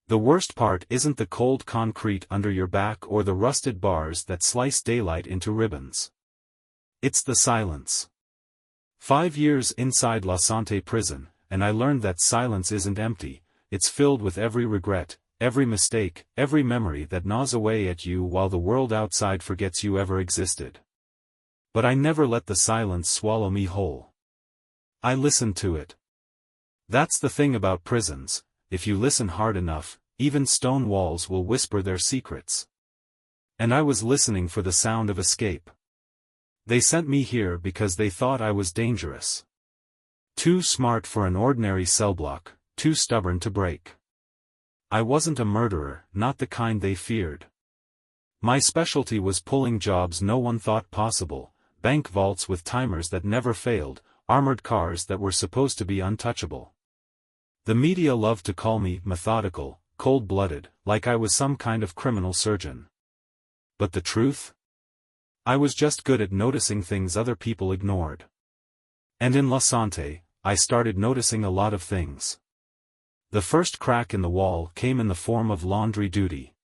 The worst part isn't the cold concrete under your back or the rusted bars that slice daylight into ribbons. It's the silence. 5 years inside Lasante prison, and I learned that silence isn't empty, it's filled with every regret, every mistake, every memory that gnaws away at you while the world outside forgets you ever existed. But I never let the silence swallow me whole. I listened to it. That's the thing about prisons, if you listen hard enough, even stone walls will whisper their secrets. And I was listening for the sound of escape. They sent me here because they thought I was dangerous. Too smart for an ordinary cell block, too stubborn to break. I wasn't a murderer, not the kind they feared. My specialty was pulling jobs no one thought possible, bank vaults with timers that never failed, armored cars that were supposed to be untouchable. The media loved to call me methodical, cold-blooded, like I was some kind of criminal surgeon. But the truth? I was just good at noticing things other people ignored. And in Lasante, I started noticing a lot of things. The first crack in the wall came in the form of laundry duty.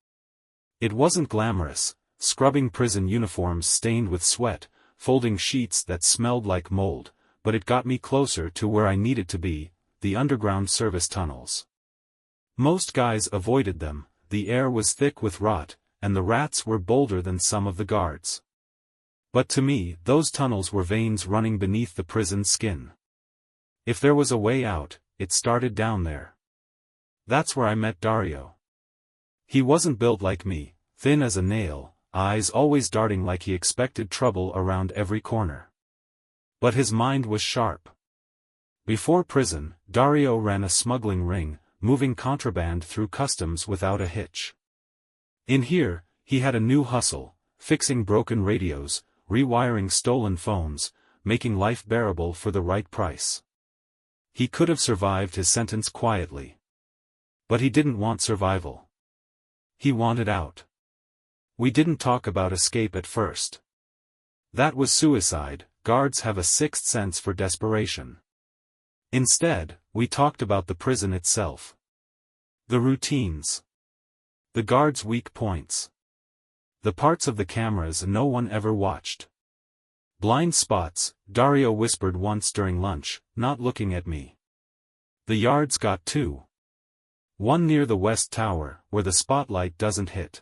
It wasn't glamorous, scrubbing prison uniforms stained with sweat, folding sheets that smelled like mold, but it got me closer to where I needed to be, the underground service tunnels. Most guys avoided them, the air was thick with rot, and the rats were bolder than some of the guards. But to me, those tunnels were veins running beneath the prison's skin. If there was a way out, it started down there. That's where I met Dario. He wasn't built like me, thin as a nail, eyes always darting like he expected trouble around every corner. But his mind was sharp. Before prison, Dario ran a smuggling ring, moving contraband through customs without a hitch. In here, he had a new hustle, fixing broken radios, rewiring stolen phones, making life bearable for the right price. He could have survived his sentence quietly. But he didn't want survival. He wanted out. We didn't talk about escape at first. That was suicide, guards have a sixth sense for desperation. Instead, we talked about the prison itself. The routines. The guards' weak points. The parts of the cameras no one ever watched. Blind spots, Dario whispered once during lunch, not looking at me. The yards got two. One near the West Tower, where the spotlight doesn't hit.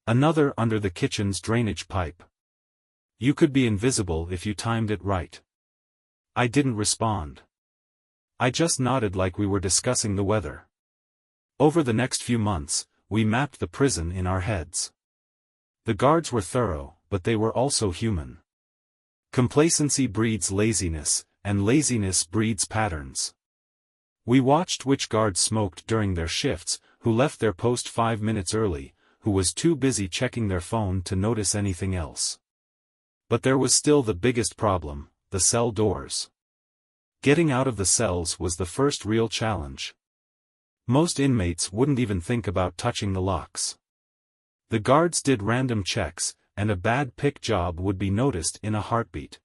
Another under the kitchen's drainage pipe. You could be invisible if you timed it right. I didn't respond. I just nodded like we were discussing the weather. Over the next few months, we mapped the prison in our heads. The guards were thorough, but they were also human. Complacency breeds laziness, and laziness breeds patterns. We watched which guards smoked during their shifts, who left their post 5 minutes early, who was too busy checking their phone to notice anything else. But there was still the biggest problem, the cell doors. Getting out of the cells was the first real challenge. Most inmates wouldn't even think about touching the locks. The guards did random checks, and a bad pick job would be noticed in a heartbeat.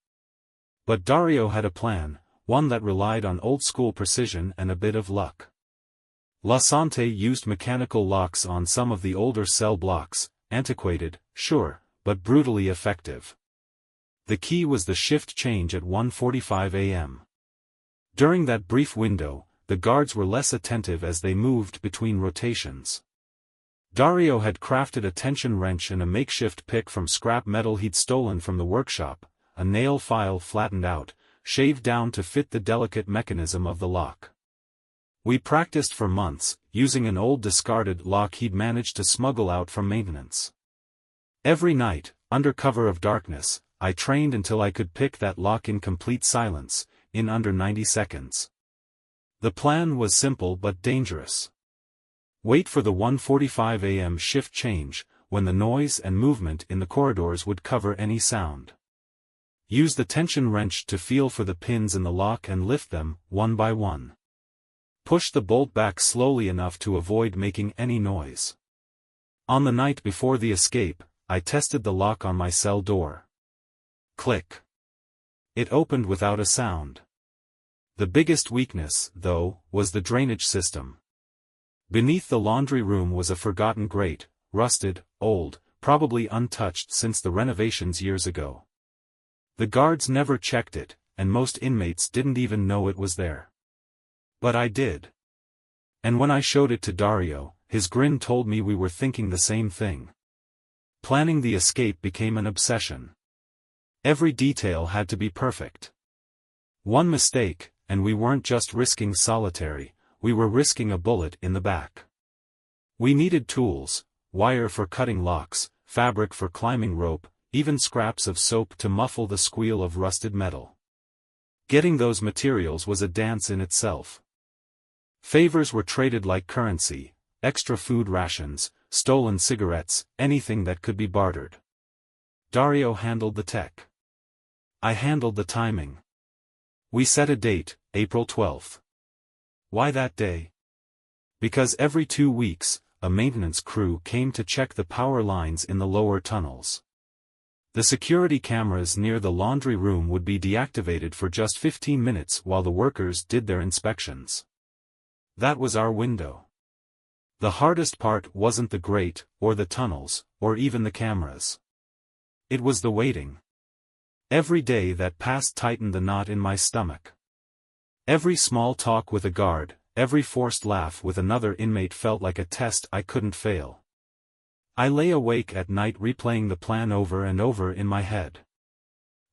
But Dario had a plan, one that relied on old-school precision and a bit of luck. Lasante used mechanical locks on some of the older cell blocks, antiquated, sure, but brutally effective. The key was the shift change at 1:45 a.m. During that brief window, the guards were less attentive as they moved between rotations. Dario had crafted a tension wrench and a makeshift pick from scrap metal he'd stolen from the workshop, a nail file flattened out, shaved down to fit the delicate mechanism of the lock. We practiced for months, using an old discarded lock he'd managed to smuggle out from maintenance. Every night, under cover of darkness, I trained until I could pick that lock in complete silence, in under 90 seconds. The plan was simple but dangerous. Wait for the 1:45 a.m. shift change, when the noise and movement in the corridors would cover any sound. Use the tension wrench to feel for the pins in the lock and lift them, one by one. Push the bolt back slowly enough to avoid making any noise. On the night before the escape, I tested the lock on my cell door. Click. It opened without a sound. The biggest weakness, though, was the drainage system. Beneath the laundry room was a forgotten grate, rusted, old, probably untouched since the renovations years ago. The guards never checked it, and most inmates didn't even know it was there. But I did. And when I showed it to Dario, his grin told me we were thinking the same thing. Planning the escape became an obsession. Every detail had to be perfect. One mistake, and we weren't just risking solitary, we were risking a bullet in the back. We needed tools, wire for cutting locks, fabric for climbing rope, even scraps of soap to muffle the squeal of rusted metal. Getting those materials was a dance in itself. Favors were traded like currency, extra food rations, stolen cigarettes, anything that could be bartered. Dario handled the tech. I handled the timing. We set a date, April 12th. Why that day? Because every 2 weeks, a maintenance crew came to check the power lines in the lower tunnels. The security cameras near the laundry room would be deactivated for just 15 minutes while the workers did their inspections. That was our window. The hardest part wasn't the grate, or the tunnels, or even the cameras. It was the waiting. Every day that passed tightened the knot in my stomach. Every small talk with a guard, every forced laugh with another inmate felt like a test I couldn't fail. I lay awake at night replaying the plan over and over in my head.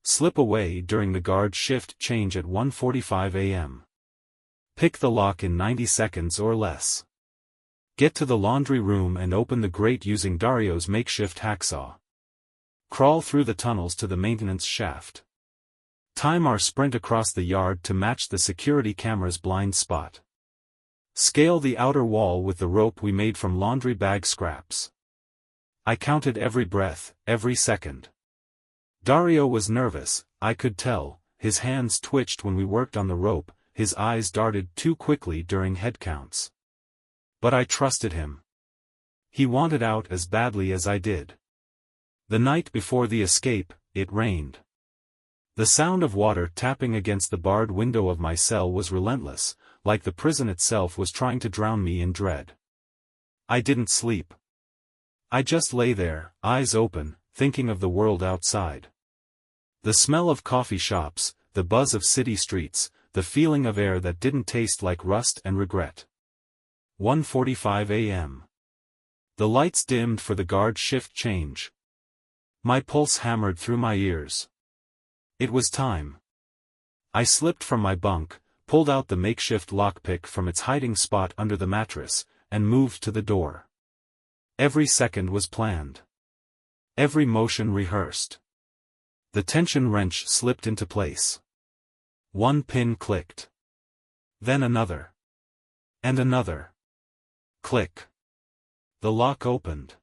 Slip away during the guard shift change at 1:45 a.m. Pick the lock in 90 seconds or less. Get to the laundry room and open the grate using Dario's makeshift hacksaw. Crawl through the tunnels to the maintenance shaft. Time our sprint across the yard to match the security camera's blind spot. Scale the outer wall with the rope we made from laundry bag scraps. I counted every breath, every second. Dario was nervous, I could tell, his hands twitched when we worked on the rope, his eyes darted too quickly during head counts. But I trusted him. He wanted out as badly as I did. The night before the escape, it rained. The sound of water tapping against the barred window of my cell was relentless, like the prison itself was trying to drown me in dread. I didn't sleep. I just lay there, eyes open, thinking of the world outside. The smell of coffee shops, the buzz of city streets, the feeling of air that didn't taste like rust and regret. 1:45 a.m. The lights dimmed for the guard shift change. My pulse hammered through my ears. It was time. I slipped from my bunk, pulled out the makeshift lockpick from its hiding spot under the mattress, and moved to the door. Every second was planned. Every motion rehearsed. The tension wrench slipped into place. One pin clicked. Then another. And another. Click. The lock opened.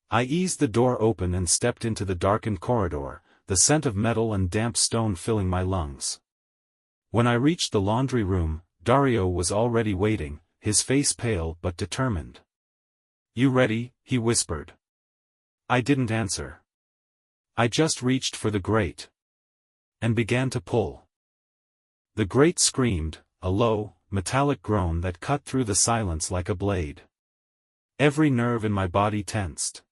I eased the door open and stepped into the darkened corridor, the scent of metal and damp stone filling my lungs. When I reached the laundry room, Dario was already waiting, his face pale but determined. "You ready?" he whispered. I didn't answer. I just reached for the grate. And began to pull. The grate screamed, a low, metallic groan that cut through the silence like a blade. Every nerve in my body tensed.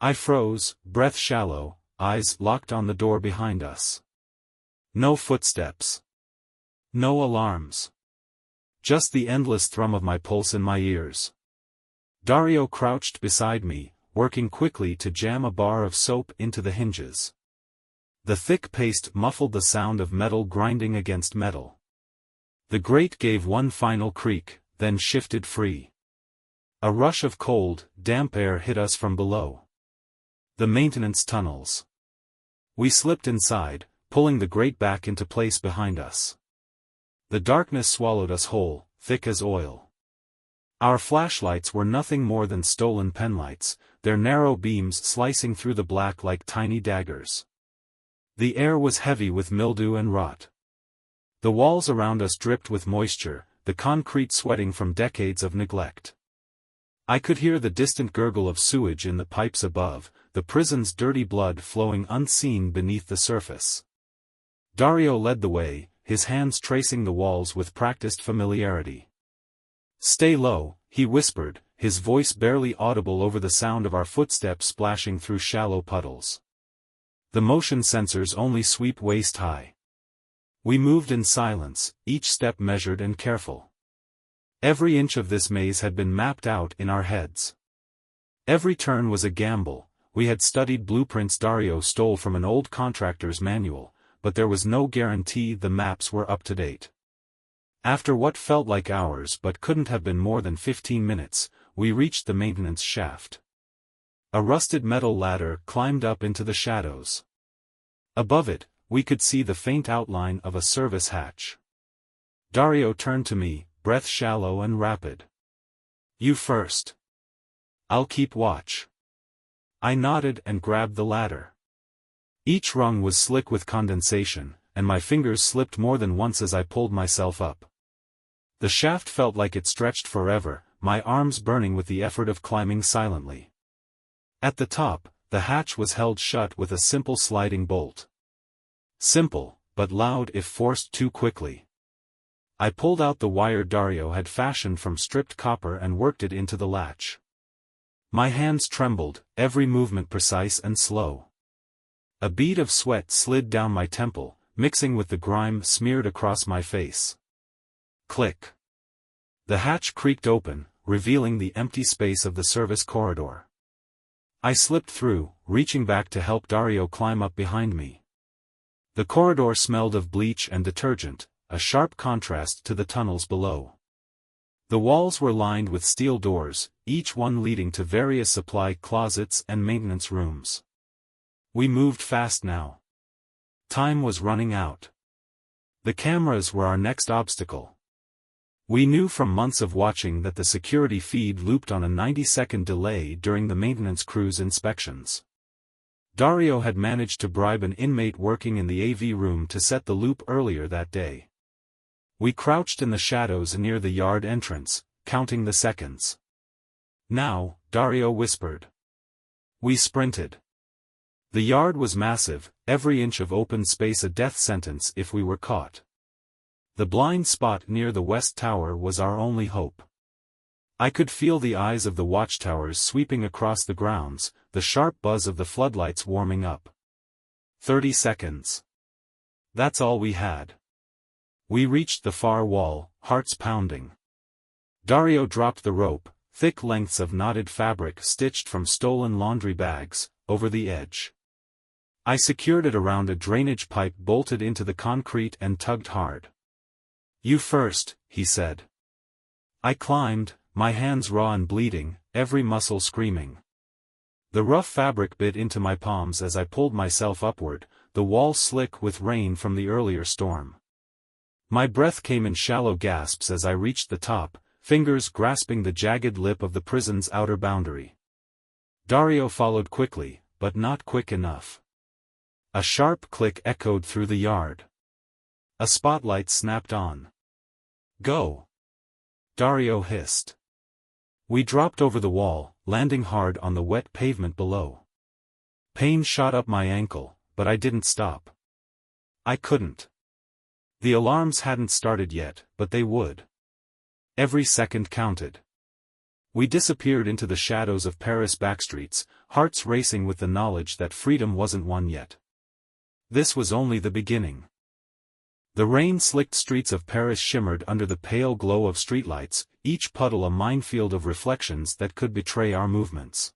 I froze, breath shallow, eyes locked on the door behind us. No footsteps. No alarms. Just the endless thrum of my pulse in my ears. Dario crouched beside me, working quickly to jam a bar of soap into the hinges. The thick paste muffled the sound of metal grinding against metal. The grate gave one final creak, then shifted free. A rush of cold, damp air hit us from below. The maintenance tunnels. We slipped inside, pulling the grate back into place behind us. The darkness swallowed us whole, thick as oil. Our flashlights were nothing more than stolen penlights, their narrow beams slicing through the black like tiny daggers. The air was heavy with mildew and rot. The walls around us dripped with moisture, the concrete sweating from decades of neglect. I could hear the distant gurgle of sewage in the pipes above, the prison's dirty blood flowing unseen beneath the surface. Dario led the way, his hands tracing the walls with practiced familiarity. Stay low, he whispered, his voice barely audible over the sound of our footsteps splashing through shallow puddles. The motion sensors only sweep waist high. We moved in silence, each step measured and careful. Every inch of this maze had been mapped out in our heads. Every turn was a gamble. We had studied blueprints Dario stole from an old contractor's manual, but there was no guarantee the maps were up to date. After what felt like hours but couldn't have been more than 15 minutes, we reached the maintenance shaft. A rusted metal ladder climbed up into the shadows. Above it, we could see the faint outline of a service hatch. Dario turned to me, breath shallow and rapid. "You first. I'll keep watch." I nodded and grabbed the ladder. Each rung was slick with condensation, and my fingers slipped more than once as I pulled myself up. The shaft felt like it stretched forever, my arms burning with the effort of climbing silently. At the top, the hatch was held shut with a simple sliding bolt. Simple, but loud if forced too quickly. I pulled out the wire Dario had fashioned from stripped copper and worked it into the latch. My hands trembled, every movement precise and slow. A bead of sweat slid down my temple, mixing with the grime smeared across my face. Click. The hatch creaked open, revealing the empty space of the service corridor. I slipped through, reaching back to help Dario climb up behind me. The corridor smelled of bleach and detergent, a sharp contrast to the tunnels below. The walls were lined with steel doors, each one leading to various supply closets and maintenance rooms. We moved fast now. Time was running out. The cameras were our next obstacle. We knew from months of watching that the security feed looped on a 90-second delay during the maintenance crew's inspections. Dario had managed to bribe an inmate working in the AV room to set the loop earlier that day. We crouched in the shadows near the yard entrance, counting the seconds. "Now," Dario whispered. We sprinted. The yard was massive, every inch of open space a death sentence if we were caught. The blind spot near the west tower was our only hope. I could feel the eyes of the watchtowers sweeping across the grounds, the sharp buzz of the floodlights warming up. 30 seconds. That's all we had. We reached the far wall, hearts pounding. Dario dropped the rope, thick lengths of knotted fabric stitched from stolen laundry bags, over the edge. I secured it around a drainage pipe bolted into the concrete and tugged hard. "You first," he said. I climbed, my hands raw and bleeding, every muscle screaming. The rough fabric bit into my palms as I pulled myself upward, the wall slick with rain from the earlier storm. My breath came in shallow gasps as I reached the top, fingers grasping the jagged lip of the prison's outer boundary. Dario followed quickly, but not quick enough. A sharp click echoed through the yard. A spotlight snapped on. "Go!" Dario hissed. We dropped over the wall, landing hard on the wet pavement below. Pain shot up my ankle, but I didn't stop. I couldn't. The alarms hadn't started yet, but they would. Every second counted. We disappeared into the shadows of Paris backstreets, hearts racing with the knowledge that freedom wasn't won yet. This was only the beginning. The rain-slicked streets of Paris shimmered under the pale glow of streetlights, each puddle a minefield of reflections that could betray our movements.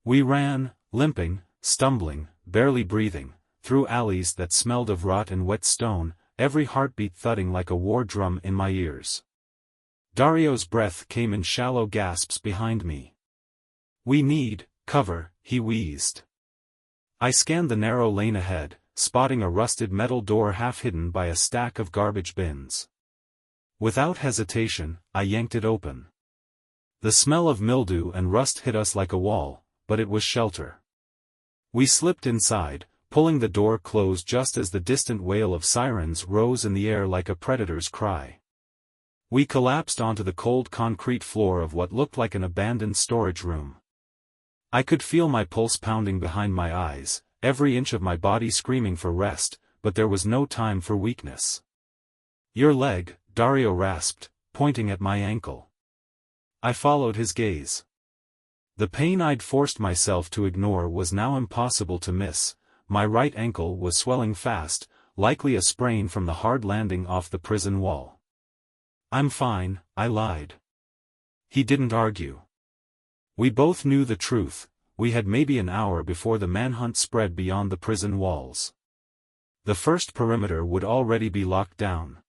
We ran, limping, stumbling, barely breathing, through alleys that smelled of rot and wet stone, every heartbeat thudding like a war drum in my ears. Dario's breath came in shallow gasps behind me. "We need cover," he wheezed. I scanned the narrow lane ahead, spotting a rusted metal door half hidden by a stack of garbage bins. Without hesitation, I yanked it open. The smell of mildew and rust hit us like a wall, but it was shelter. We slipped inside, pulling the door closed just as the distant wail of sirens rose in the air like a predator's cry. We collapsed onto the cold concrete floor of what looked like an abandoned storage room. I could feel my pulse pounding behind my eyes, every inch of my body screaming for rest, but there was no time for weakness. "Your leg," Dario rasped, pointing at my ankle. I followed his gaze. The pain I'd forced myself to ignore was now impossible to miss. My right ankle was swelling fast, likely a sprain from the hard landing off the prison wall. "I'm fine," I lied. He didn't argue. We both knew the truth. We had maybe an hour before the manhunt spread beyond the prison walls. The first perimeter would already be locked down.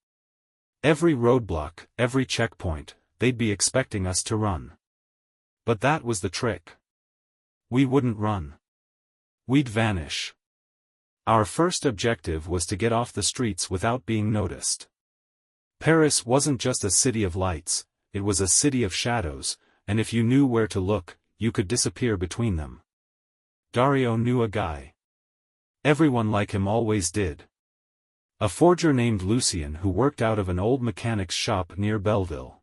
Every roadblock, every checkpoint, they'd be expecting us to run. But that was the trick. We wouldn't run. We'd vanish. Our first objective was to get off the streets without being noticed. Paris wasn't just a city of lights, it was a city of shadows, and if you knew where to look, you could disappear between them. Dario knew a guy. Everyone like him always did. A forger named Lucien who worked out of an old mechanic's shop near Belleville.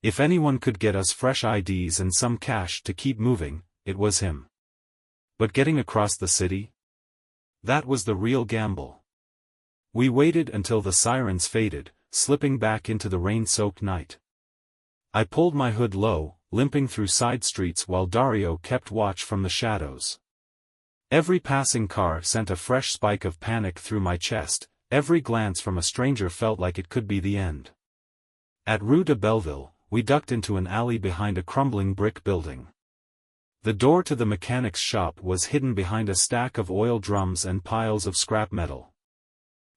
If anyone could get us fresh IDs and some cash to keep moving, it was him. But getting across the city? That was the real gamble. We waited until the sirens faded, slipping back into the rain-soaked night. I pulled my hood low, limping through side streets while Dario kept watch from the shadows. Every passing car sent a fresh spike of panic through my chest, every glance from a stranger felt like it could be the end. At Rue de Belleville, we ducked into an alley behind a crumbling brick building. The door to the mechanic's shop was hidden behind a stack of oil drums and piles of scrap metal.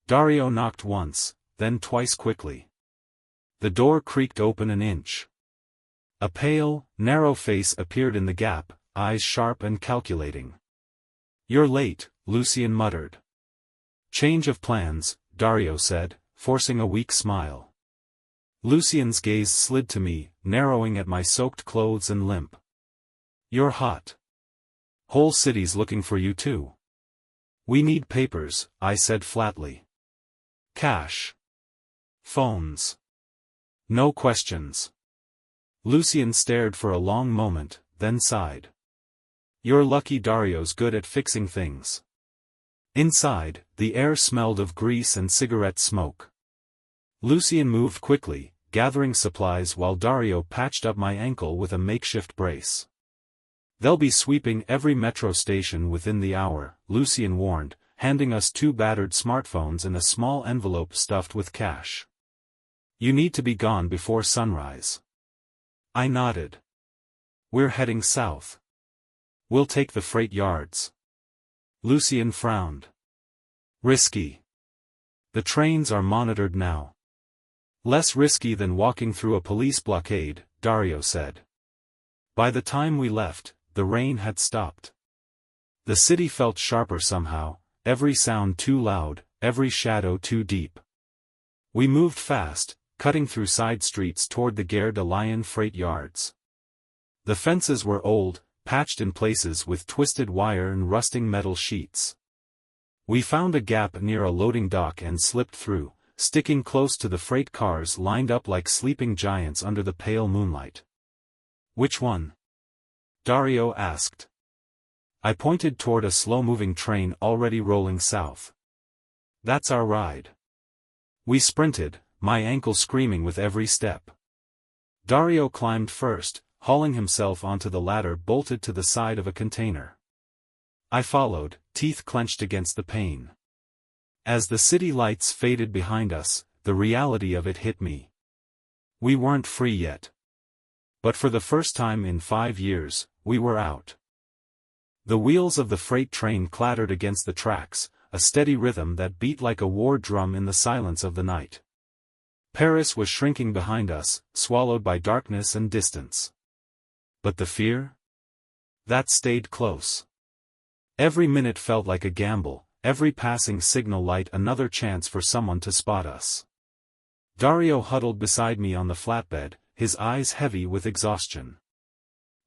Dario knocked once, then twice quickly. The door creaked open an inch. A pale, narrow face appeared in the gap, eyes sharp and calculating. "You're late," Lucien muttered. "Change of plans," Dario said, forcing a weak smile. Lucien's gaze slid to me, narrowing at my soaked clothes and limp. "You're hot. Whole city's looking for you too." "We need papers," I said flatly. "Cash. Phones. No questions." Lucien stared for a long moment, then sighed. "You're lucky Dario's good at fixing things." Inside, the air smelled of grease and cigarette smoke. Lucien moved quickly, gathering supplies while Dario patched up my ankle with a makeshift brace. "They'll be sweeping every metro station within the hour," Lucien warned, handing us 2 battered smartphones and a small envelope stuffed with cash. "You need to be gone before sunrise." I nodded. "We're heading south. We'll take the freight yards." Lucien frowned. "Risky. The trains are monitored now." "Less risky than walking through a police blockade," Dario said. By the time we left, the rain had stopped. The city felt sharper somehow, every sound too loud, every shadow too deep. We moved fast, cutting through side streets toward the Gare de Lyon freight yards. The fences were old, patched in places with twisted wire and rusting metal sheets. We found a gap near a loading dock and slipped through, sticking close to the freight cars lined up like sleeping giants under the pale moonlight. "Which one?" Dario asked. I pointed toward a slow-moving train already rolling south. "That's our ride." We sprinted, my ankle screaming with every step. Dario climbed first, hauling himself onto the ladder bolted to the side of a container. I followed, teeth clenched against the pain. As the city lights faded behind us, the reality of it hit me. We weren't free yet. But for the first time in 5 years, we were out. The wheels of the freight train clattered against the tracks, a steady rhythm that beat like a war drum in the silence of the night. Paris was shrinking behind us, swallowed by darkness and distance. But the fear? That stayed close. Every minute felt like a gamble, every passing signal light another chance for someone to spot us. Dario huddled beside me on the flatbed, his eyes heavy with exhaustion.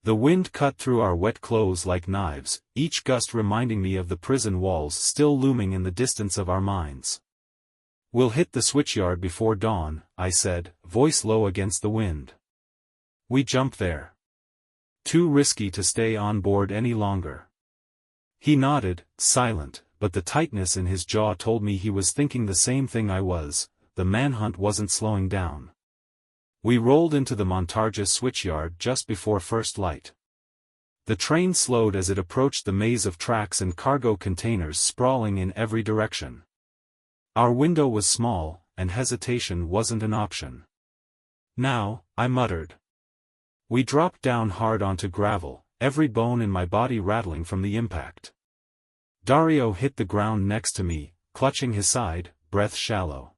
The wind cut through our wet clothes like knives, each gust reminding me of the prison walls still looming in the distance of our minds. "We'll hit the switchyard before dawn," I said, voice low against the wind. "We jump there. Too risky to stay on board any longer." He nodded, silent, but the tightness in his jaw told me he was thinking the same thing I was. The manhunt wasn't slowing down. We rolled into the Montargis switchyard just before first light. The train slowed as it approached the maze of tracks and cargo containers sprawling in every direction. Our window was small, and hesitation wasn't an option. "Now," I muttered. We dropped down hard onto gravel, every bone in my body rattling from the impact. Dario hit the ground next to me, clutching his side, breath shallow.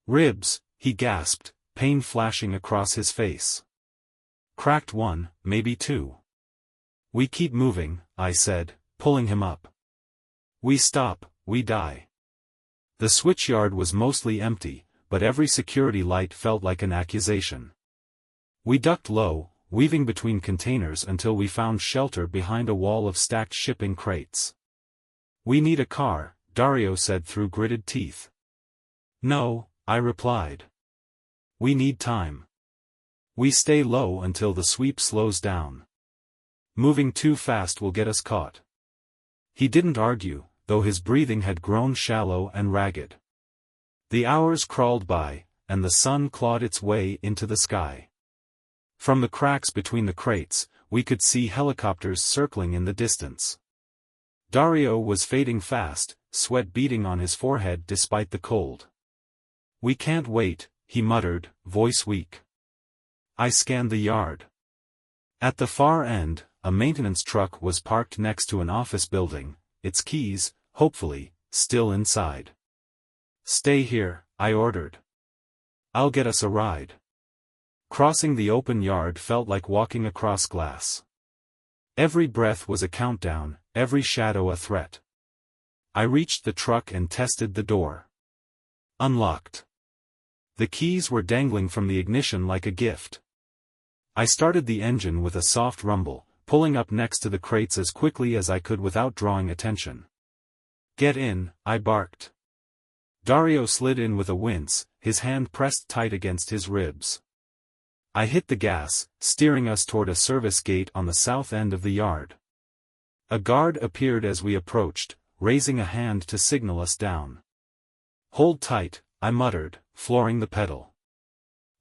"Ribs," he gasped, pain flashing across his face. "Cracked one, maybe two." "We keep moving," I said, pulling him up. "We stop, we die." The switchyard was mostly empty, but every security light felt like an accusation. We ducked low, weaving between containers until we found shelter behind a wall of stacked shipping crates. "We need a car," Dario said through gritted teeth. "No," I replied. "We need time. We stay low until the sweep slows down. Moving too fast will get us caught." He didn't argue, though his breathing had grown shallow and ragged. The hours crawled by, and the sun clawed its way into the sky. From the cracks between the crates, we could see helicopters circling in the distance. Dario was fading fast, sweat beading on his forehead despite the cold. "We can't wait," he muttered, voice weak. I scanned the yard. At the far end, a maintenance truck was parked next to an office building, its keys, hopefully, still inside. "Stay here," I ordered. "I'll get us a ride." Crossing the open yard felt like walking across glass. Every breath was a countdown, every shadow a threat. I reached the truck and tested the door. Unlocked. The keys were dangling from the ignition like a gift. I started the engine with a soft rumble, pulling up next to the crates as quickly as I could without drawing attention. "Get in," I barked. Dario slid in with a wince, his hand pressed tight against his ribs. I hit the gas, steering us toward a service gate on the south end of the yard. A guard appeared as we approached, raising a hand to signal us down. "Hold tight," I muttered, flooring the pedal.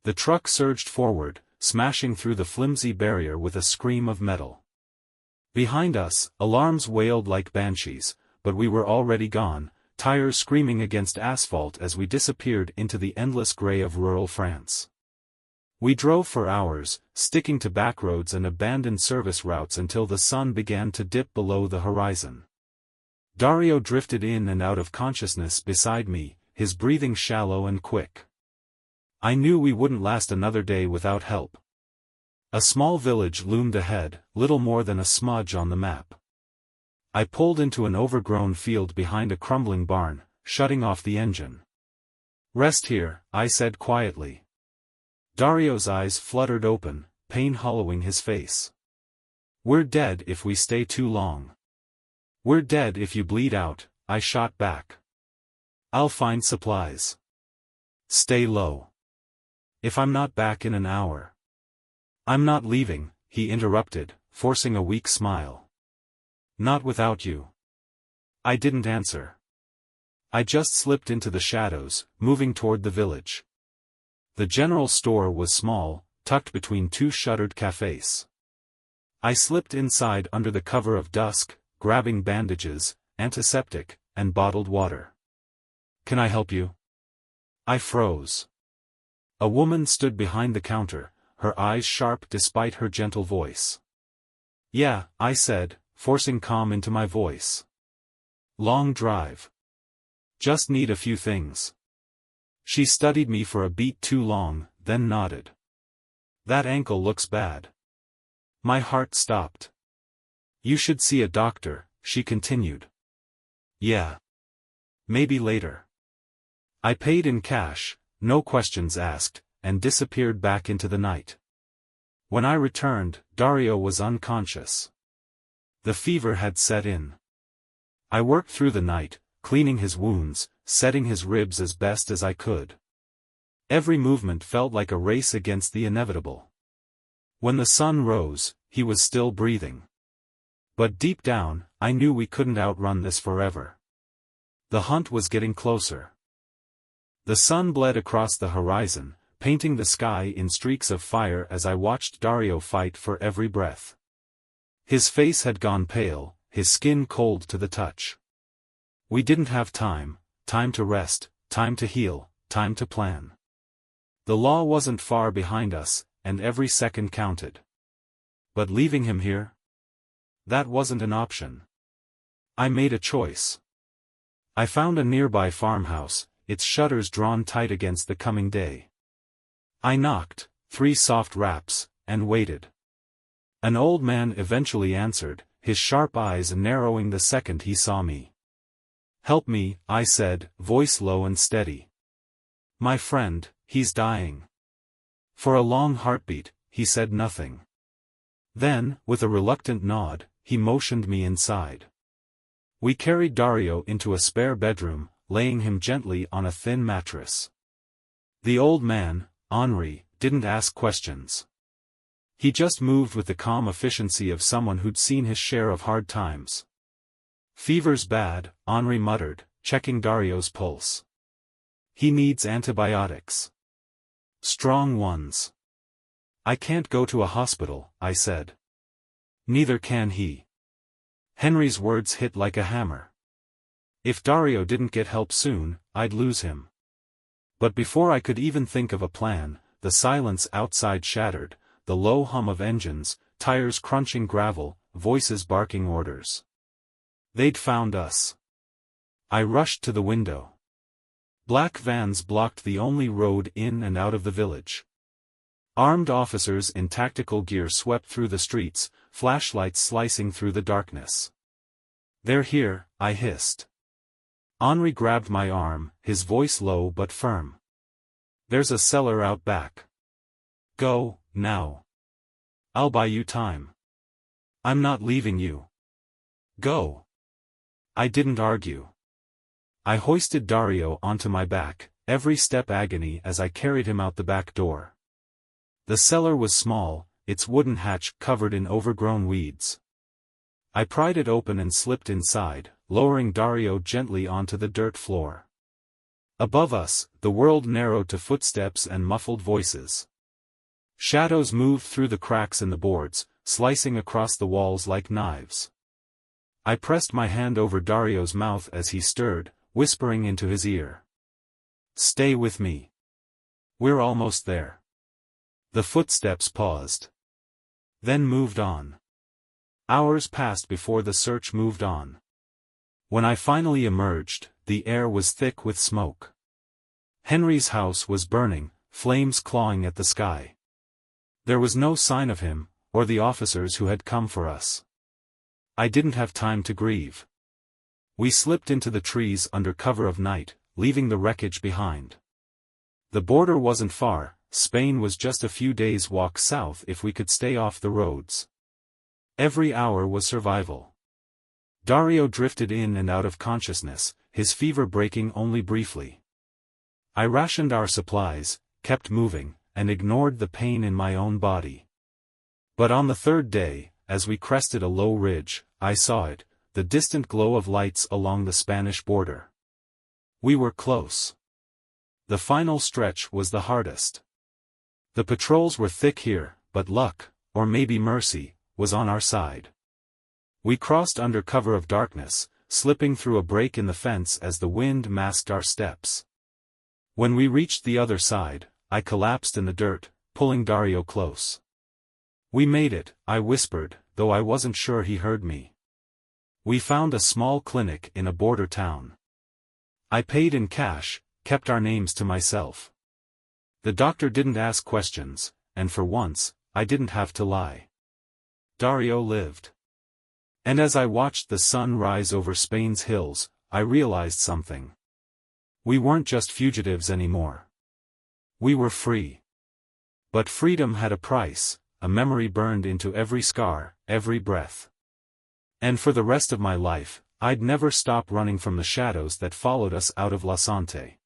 The truck surged forward, smashing through the flimsy barrier with a scream of metal. Behind us, alarms wailed like banshees, but we were already gone, tires screaming against asphalt as we disappeared into the endless gray of rural France. We drove for hours, sticking to backroads and abandoned service routes until the sun began to dip below the horizon. Dario drifted in and out of consciousness beside me, his breathing shallow and quick. I knew we wouldn't last another day without help. A small village loomed ahead, little more than a smudge on the map. I pulled into an overgrown field behind a crumbling barn, shutting off the engine. "Rest here," I said quietly. Dario's eyes fluttered open, pain hollowing his face. "We're dead if we stay too long." "We're dead if you bleed out," I shot back. "I'll find supplies. Stay low. If I'm not back in an hour." "I'm not leaving," he interrupted, forcing a weak smile. "Not without you." I didn't answer. I just slipped into the shadows, moving toward the village. The general store was small, tucked between two shuttered cafes. I slipped inside under the cover of dusk, grabbing bandages, antiseptic, and bottled water. "Can I help you?" I froze. A woman stood behind the counter, her eyes sharp despite her gentle voice. "Yeah," I said, forcing calm into my voice. "Long drive. Just need a few things." She studied me for a beat too long, then nodded. "That ankle looks bad." My heart stopped. "You should see a doctor," she continued. "Yeah. Maybe later." I paid in cash, no questions asked, and disappeared back into the night. When I returned, Dario was unconscious. The fever had set in. I worked through the night, cleaning his wounds, setting his ribs as best as I could. Every movement felt like a race against the inevitable. When the sun rose, he was still breathing. But deep down, I knew we couldn't outrun this forever. The hunt was getting closer. The sun bled across the horizon, painting the sky in streaks of fire as I watched Dario fight for every breath. His face had gone pale, his skin cold to the touch. We didn't have time to rest, time to heal, time to plan. The law wasn't far behind us, and every second counted. But leaving him here? That wasn't an option. I made a choice. I found a nearby farmhouse, its shutters drawn tight against the coming day. I knocked, 3 soft raps, and waited. An old man eventually answered, his sharp eyes narrowing the second he saw me. "Help me," I said, voice low and steady. "My friend, he's dying." For a long heartbeat, he said nothing. Then, with a reluctant nod, he motioned me inside. We carried Dario into a spare bedroom, laying him gently on a thin mattress. The old man, Henri, didn't ask questions. He just moved with the calm efficiency of someone who'd seen his share of hard times. "Fever's bad," Henri muttered, checking Dario's pulse. "He needs antibiotics. Strong ones." "I can't go to a hospital," I said. "Neither can he." Henry's words hit like a hammer. If Dario didn't get help soon, I'd lose him. But before I could even think of a plan, the silence outside shattered, the low hum of engines, tires crunching gravel, voices barking orders. They'd found us. I rushed to the window. Black vans blocked the only road in and out of the village. Armed officers in tactical gear swept through the streets, flashlights slicing through the darkness. "They're here," I hissed. Henri grabbed my arm, his voice low but firm. "There's a cellar out back. Go, now. I'll buy you time. I'm not leaving you. Go." I didn't argue. I hoisted Dario onto my back, every step agony as I carried him out the back door. The cellar was small, its wooden hatch covered in overgrown weeds. I pried it open and slipped inside, lowering Dario gently onto the dirt floor. Above us, the world narrowed to footsteps and muffled voices. Shadows moved through the cracks in the boards, slicing across the walls like knives. I pressed my hand over Dario's mouth as he stirred, whispering into his ear. "Stay with me. We're almost there." The footsteps paused. Then moved on. Hours passed before the search moved on. When I finally emerged, the air was thick with smoke. Henry's house was burning, flames clawing at the sky. There was no sign of him, or the officers who had come for us. I didn't have time to grieve. We slipped into the trees under cover of night, leaving the wreckage behind. The border wasn't far, Spain was just a few days' walk south if we could stay off the roads. Every hour was survival. Dario drifted in and out of consciousness, his fever breaking only briefly. I rationed our supplies, kept moving, and ignored the pain in my own body. But on the 3rd day, as we crested a low ridge, I saw it, the distant glow of lights along the Spanish border. We were close. The final stretch was the hardest. The patrols were thick here, but luck, or maybe mercy, was on our side. We crossed under cover of darkness, slipping through a break in the fence as the wind masked our steps. When we reached the other side, I collapsed in the dirt, pulling Dario close. "We made it," I whispered, though I wasn't sure he heard me. We found a small clinic in a border town. I paid in cash, kept our names to myself. The doctor didn't ask questions, and for once, I didn't have to lie. Dario lived. And as I watched the sun rise over Spain's hills, I realized something. We weren't just fugitives anymore. We were free. But freedom had a price, a memory burned into every scar, every breath. And for the rest of my life, I'd never stop running from the shadows that followed us out of La Sante.